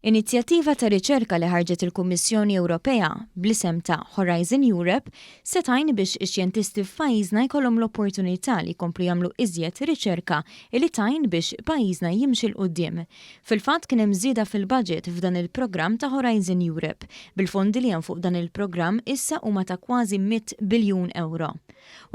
Inizjattiva ta' riċerka li ħarġet il-Kummissjoni Ewropea bl-isem ta' Horizon Europe se tgħin biex ix-xjentisti f'pajjiżna jkollhom l-opportunità li jkomplu jagħmlu iżjed riċerka li tgħin biex pajjiżna jimxi l quddiem. Fil-fatt kien hemm żieda fil-budget f'dan il-programm ta' Horizon Europe. Bil-fondi li hemm fuq dan il-programm issa huma ta' kważi 100 biljun euro.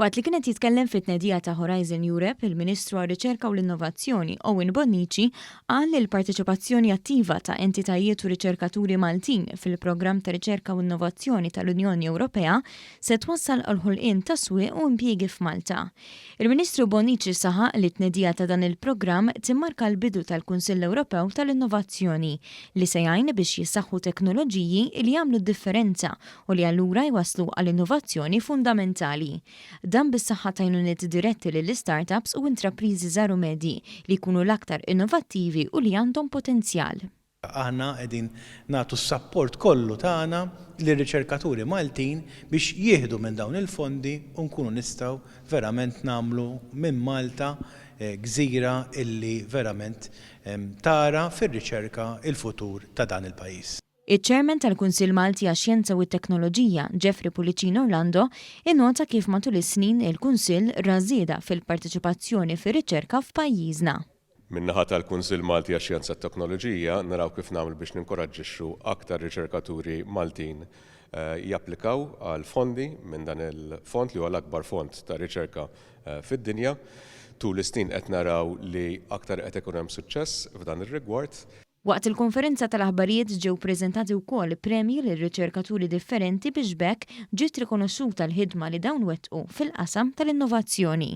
Waqt li kienet jitkellem fit-tnedija ta' Horizon Europe, il-Ministru għar-Riċerka u l-Innovazzjoni Owen Bonnici qal li l-parteċipazzjoni attiva ta' entitajiet u riċerkaturi Maltin fil-Programm ta' Riċerka u Innovazzjoni tal-Unjoni Ewropea se twassal għall-ħolqien ta' swieq u impjiegi f'Malta. Il-Ministru Bonnici saħaq li t-tnedija ta' dan il-programm timmarka l-bidu tal-Kunsill Ewropew tal-Innovazzjoni li se jgħin biex jissaħħu teknoloġiji li jagħmlu differenza u li allura jwasslu għall-innovazzjoni fundamentali. Dan bis-saħħa ta' għajnuniet diretti lill-startups u intrapriżi żaru medji li jkunu l-aktar innovattivi u li għandhom potenzjal. Aħna qegħdin nagħtu s-sapport kollu tagħna lir-riċerkaturi Maltin biex jieħdu minn dawn il-fondi u nkunu nistgħu verament nagħmlu minn Malta gżira illi verament tara fir-riċerka il-futur ta' dan il-pajjiż. Iċ-Chairman tal-Kunsill Malti għax-Xjenza u t-Teknoloġija, Jeffrey Pulicino Orlando, innota kif matul is-snin il-Kunsill ra żieda fil-parteċipazzjoni fir-riċerka f'pajjiżna. Min-naħa tal-Kunsill Malti għax-Xjenza u t-Teknoloġija naraw kif nagħmlu biex ninkoraġġixxu aktar riċerkaturi Maltin japplikaw għal fondi minn dan il-fond li huwa l-akbar fond ta' riċerka fid-dinja. Tul is-snin qed naraw li aktar qed ikun hemm suċċess f'dan ir-rigward. Waqt il-konferenza tal-aħbarijiet ġew preżentati wkoll premji lil riċerkaturi differenti biex bekk ġiet rikonoxxuta l-ħidma li dawn wettqu fil-qasam tal-innovazzjoni.